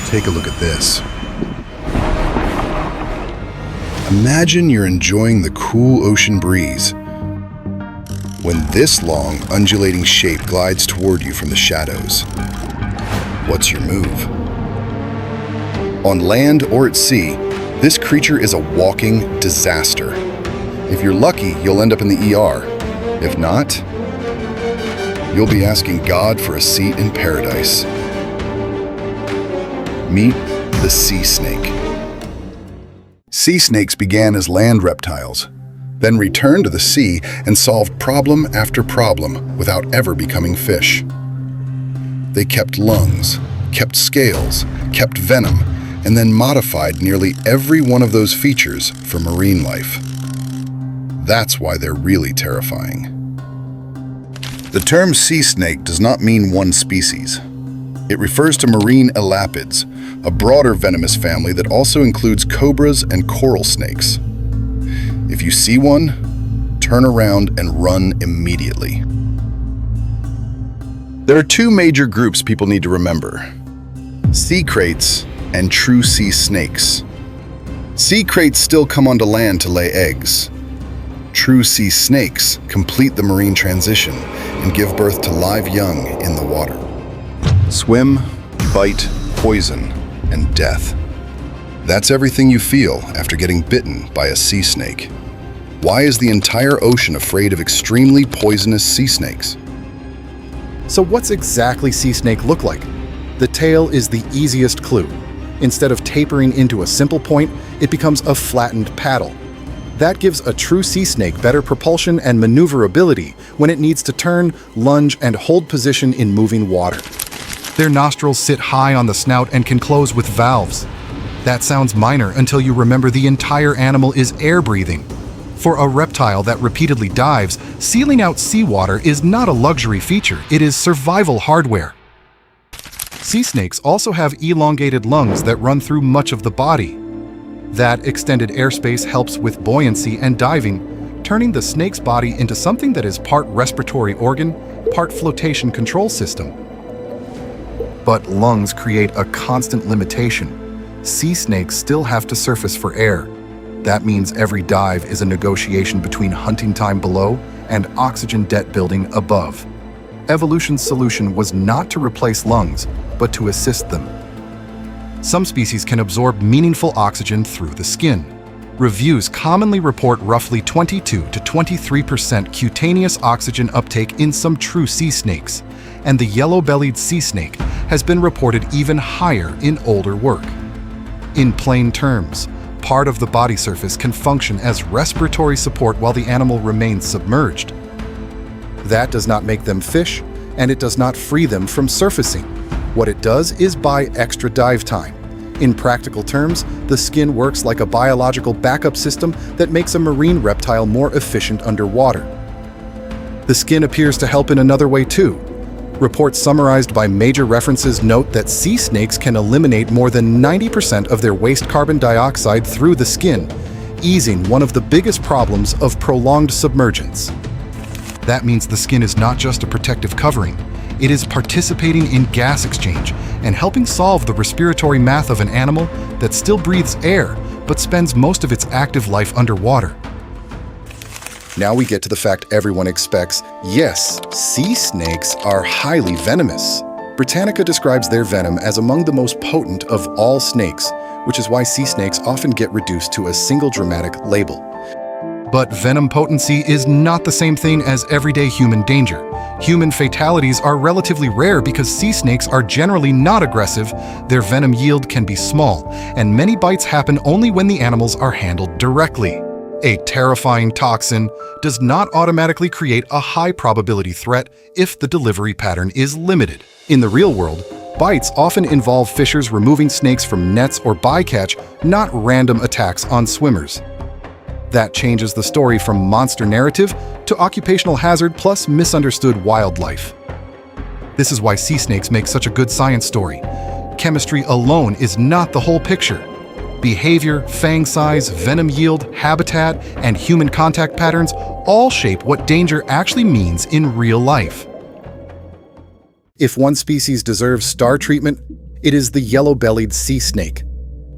Take a look at this. Imagine you're enjoying the cool ocean breeze when this long, undulating shape glides toward you from the shadows. What's your move? On land or at sea, this creature is a walking disaster. If you're lucky, you'll end up in the ER. If not, you'll be asking God for a seat in paradise. Meet the sea snake. Sea snakes began as land reptiles, then returned to the sea and solved problem after problem without ever becoming fish. They kept lungs, kept scales, kept venom, and then modified nearly every one of those features for marine life. That's why they're really terrifying. The term sea snake does not mean one species. It refers to marine elapids, a broader venomous family that also includes cobras and coral snakes. If you see one, turn around and run immediately. There are two major groups people need to remember: sea kraits and true sea snakes. Sea kraits still come onto land to lay eggs. True sea snakes complete the marine transition and give birth to live young in the water. Swim, bite, poison, and death. That's everything you feel after getting bitten by a sea snake. Why is the entire ocean afraid of extremely poisonous sea snakes? So what's exactly sea snake look like? The tail is the easiest clue. Instead of tapering into a simple point, it becomes a flattened paddle. That gives a true sea snake better propulsion and maneuverability when it needs to turn, lunge, and hold position in moving water. Their nostrils sit high on the snout and can close with valves. That sounds minor until you remember the entire animal is air-breathing. For a reptile that repeatedly dives, sealing out seawater is not a luxury feature, it is survival hardware. Sea snakes also have elongated lungs that run through much of the body. That extended airspace helps with buoyancy and diving, turning the snake's body into something that is part respiratory organ, part flotation control system. But lungs create a constant limitation. Sea snakes still have to surface for air. That means every dive is a negotiation between hunting time below and oxygen debt building above. Evolution's solution was not to replace lungs, but to assist them. Some species can absorb meaningful oxygen through the skin. Reviews commonly report roughly 22 to 23% cutaneous oxygen uptake in some true sea snakes, and the yellow-bellied sea snake has been reported even higher in older work. In plain terms, part of the body surface can function as respiratory support while the animal remains submerged. That does not make them fish, and it does not free them from surfacing. What it does is buy extra dive time. In practical terms, the skin works like a biological backup system that makes a marine reptile more efficient underwater. The skin appears to help in another way too. Reports summarized by major references note that sea snakes can eliminate more than 90% of their waste carbon dioxide through the skin, easing one of the biggest problems of prolonged submergence. That means the skin is not just a protective covering, it is participating in gas exchange and helping solve the respiratory math of an animal that still breathes air but spends most of its active life underwater. Now we get to the fact everyone expects. Yes, sea snakes are highly venomous. Britannica describes their venom as among the most potent of all snakes, which is why sea snakes often get reduced to a single dramatic label. But venom potency is not the same thing as everyday human danger. Human fatalities are relatively rare because sea snakes are generally not aggressive, their venom yield can be small, and many bites happen only when the animals are handled directly. A terrifying toxin does not automatically create a high probability threat if the delivery pattern is limited. In the real world, bites often involve fishers removing snakes from nets or bycatch, not random attacks on swimmers. That changes the story from monster narrative to occupational hazard plus misunderstood wildlife. This is why sea snakes make such a good science story. Chemistry alone is not the whole picture. Behavior, fang size, venom yield, habitat, and human contact patterns all shape what danger actually means in real life. If one species deserves star treatment, It is the yellow-bellied sea snake.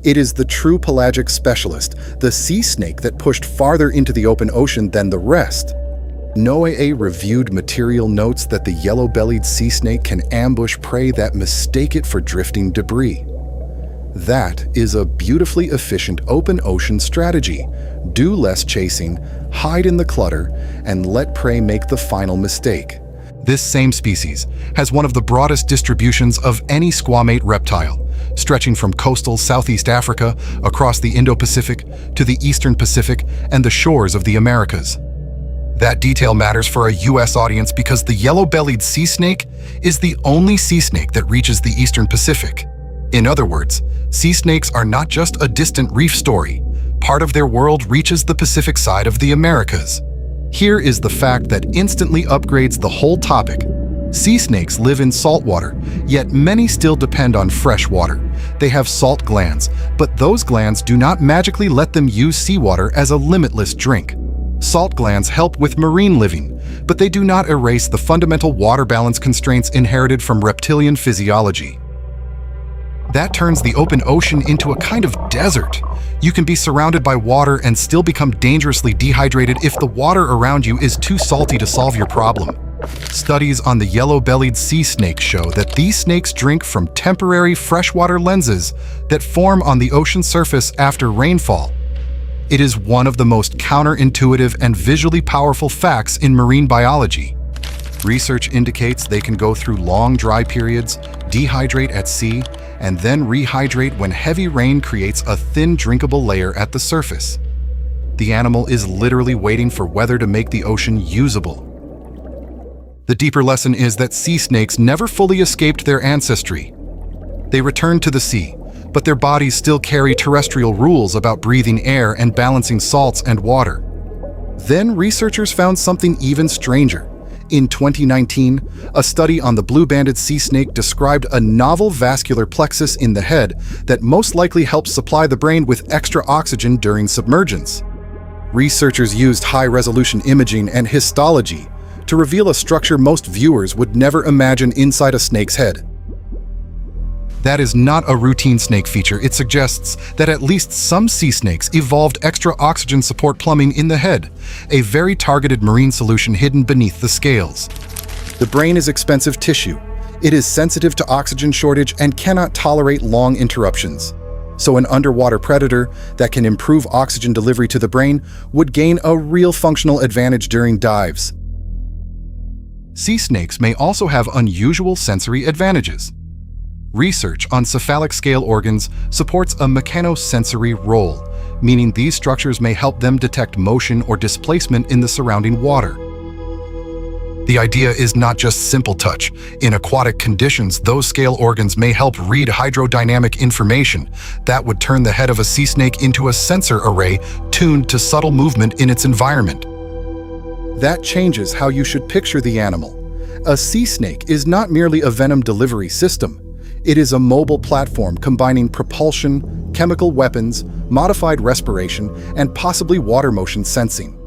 It is the true pelagic specialist, the sea snake that pushed farther into the open ocean than the rest. NOAA reviewed material notes that the yellow-bellied sea snake can ambush prey that mistake it for drifting debris. That is a beautifully efficient open ocean strategy. Do less chasing, hide in the clutter, and let prey make the final mistake. This same species has one of the broadest distributions of any squamate reptile, stretching from coastal Southeast Africa across the Indo-Pacific to the Eastern Pacific and the shores of the Americas. That detail matters for a U.S. audience because the yellow-bellied sea snake is the only sea snake that reaches the Eastern Pacific. In other words, sea snakes are not just a distant reef story. Part of their world reaches the Pacific side of the Americas. Here is the fact that instantly upgrades the whole topic. Sea snakes live in salt water, yet many still depend on fresh water. They have salt glands, but those glands do not magically let them use seawater as a limitless drink. Salt glands help with marine living, but they do not erase the fundamental water balance constraints inherited from reptilian physiology. That turns the open ocean into a kind of desert. You can be surrounded by water and still become dangerously dehydrated if the water around you is too salty to solve your problem. Studies on the yellow-bellied sea snake show that these snakes drink from temporary freshwater lenses that form on the ocean surface after rainfall. It is one of the most counterintuitive and visually powerful facts in marine biology. Research indicates they can go through long dry periods, dehydrate at sea, and then rehydrate when heavy rain creates a thin drinkable layer at the surface. The animal is literally waiting for weather to make the ocean usable. The deeper lesson is that sea snakes never fully escaped their ancestry. They returned to the sea, but their bodies still carry terrestrial rules about breathing air and balancing salts and water. Then researchers found something even stranger. In 2019, a study on the blue-banded sea snake described a novel vascular plexus in the head that most likely helps supply the brain with extra oxygen during submergence. Researchers used high-resolution imaging and histology to reveal a structure most viewers would never imagine inside a snake's head. That is not a routine snake feature. It suggests that at least some sea snakes evolved extra oxygen support plumbing in the head, a very targeted marine solution hidden beneath the scales. The brain is expensive tissue. It is sensitive to oxygen shortage and cannot tolerate long interruptions. So an underwater predator that can improve oxygen delivery to the brain would gain a real functional advantage during dives. Sea snakes may also have unusual sensory advantages. Research on cephalic scale organs supports a mechanosensory role, meaning these structures may help them detect motion or displacement in the surrounding water. The idea is not just simple touch. In aquatic conditions, those scale organs may help read hydrodynamic information that would turn the head of a sea snake into a sensor array tuned to subtle movement in its environment. That changes how you should picture the animal. A sea snake is not merely a venom delivery system. It is a mobile platform combining propulsion, chemical weapons, modified respiration, and possibly water motion sensing.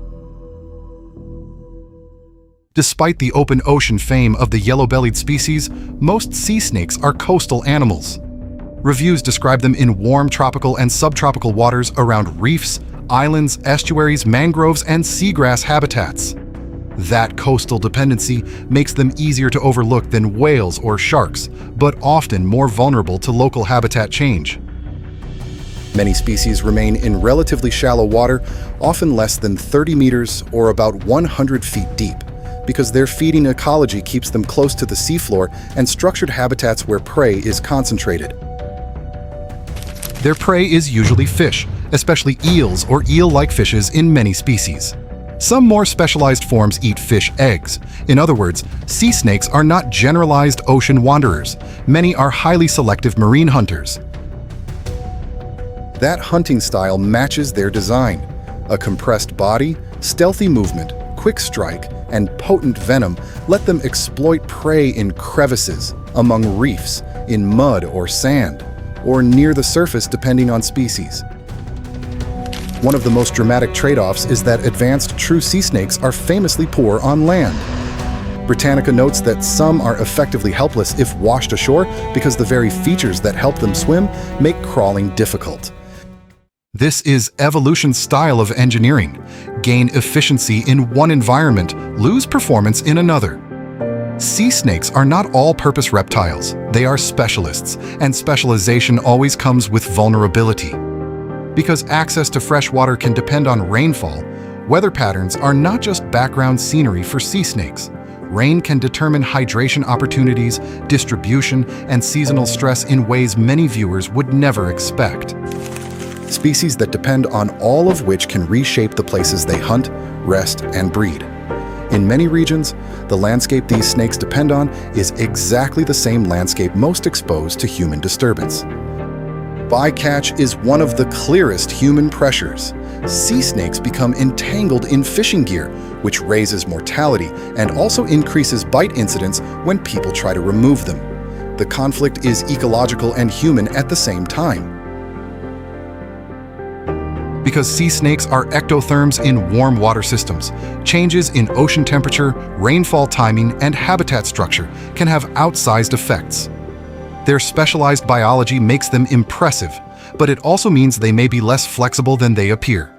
Despite the open ocean fame of the yellow-bellied species, most sea snakes are coastal animals. Reviews describe them in warm tropical and subtropical waters around reefs, islands, estuaries, mangroves, and seagrass habitats. That coastal dependency makes them easier to overlook than whales or sharks, but often more vulnerable to local habitat change. Many species remain in relatively shallow water, often less than 30 meters or about 100 feet deep, because their feeding ecology keeps them close to the seafloor and structured habitats where prey is concentrated. Their prey is usually fish, especially eels or eel-like fishes in many species. Some more specialized forms eat fish eggs. In other words, sea snakes are not generalized ocean wanderers. Many are highly selective marine hunters. That hunting style matches their design. A compressed body, stealthy movement, quick strike, and potent venom let them exploit prey in crevices, among reefs, in mud or sand, or near the surface depending on species. One of the most dramatic trade-offs is that advanced true sea snakes are famously poor on land. Britannica notes that some are effectively helpless if washed ashore because the very features that help them swim make crawling difficult. This is evolution's style of engineering. Gain efficiency in one environment, lose performance in another. Sea snakes are not all-purpose reptiles. They are specialists, and specialization always comes with vulnerability. Because access to fresh water can depend on rainfall, weather patterns are not just background scenery for sea snakes. Rain can determine hydration opportunities, distribution, and seasonal stress in ways many viewers would never expect. Species that depend on all of which can reshape the places they hunt, rest, and breed. In many regions, the landscape these snakes depend on is exactly the same landscape most exposed to human disturbance. Bycatch is one of the clearest human pressures. Sea snakes become entangled in fishing gear, which raises mortality and also increases bite incidence when people try to remove them. The conflict is ecological and human at the same time. Because sea snakes are ectotherms in warm water systems, changes in ocean temperature, rainfall timing, and habitat structure can have outsized effects. Their specialized biology makes them impressive, but it also means they may be less flexible than they appear.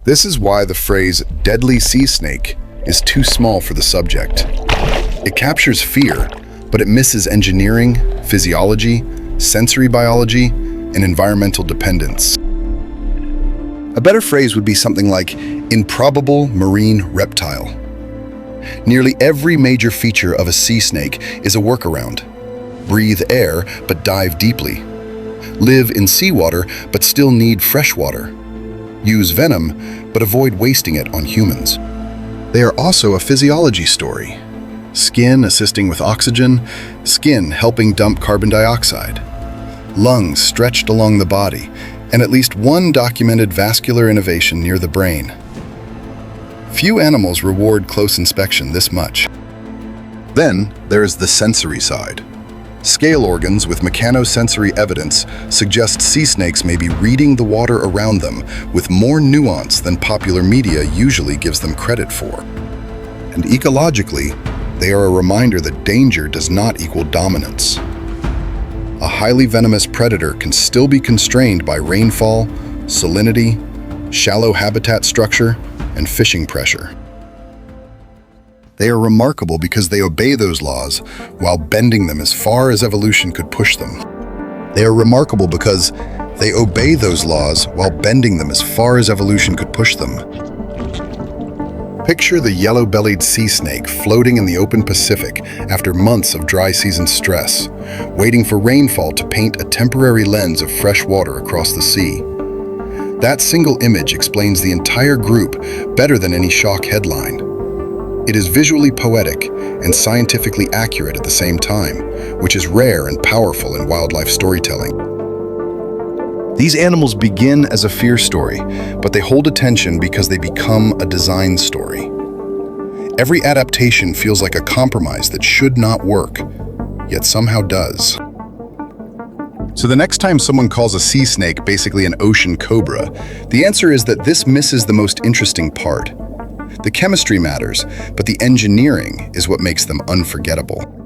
This is why the phrase deadly sea snake is too small for the subject. It captures fear, but it misses engineering, physiology, sensory biology, and environmental dependence. A better phrase would be something like improbable marine reptile. Nearly every major feature of a sea snake is a workaround. Breathe air but dive deeply. Live in seawater but still need fresh water. Use venom but avoid wasting it on humans. They are also a physiology story. Skin assisting with oxygen, skin helping dump carbon dioxide. Lungs stretched along the body, and at least one documented vascular innervation near the brain. Few animals reward close inspection this much. Then there's the sensory side. Scale organs with mechanosensory evidence suggest sea snakes may be reading the water around them with more nuance than popular media usually gives them credit for. And ecologically, they are a reminder that danger does not equal dominance. A highly venomous predator can still be constrained by rainfall, salinity, shallow habitat structure, and fishing pressure. They are remarkable because they obey those laws while bending them as far as evolution could push them. They are remarkable because they obey those laws while bending them as far as evolution could push them. Picture the yellow-bellied sea snake floating in the open Pacific after months of dry season stress, waiting for rainfall to paint a temporary lens of fresh water across the sea. That single image explains the entire group better than any shock headline. It is visually poetic and scientifically accurate at the same time, which is rare and powerful in wildlife storytelling. These animals begin as a fear story, but they hold attention because they become a design story. Every adaptation feels like a compromise that should not work, yet somehow does. So the next time someone calls a sea snake basically an ocean cobra, the answer is that this misses the most interesting part. The chemistry matters, but the engineering is what makes them unforgettable.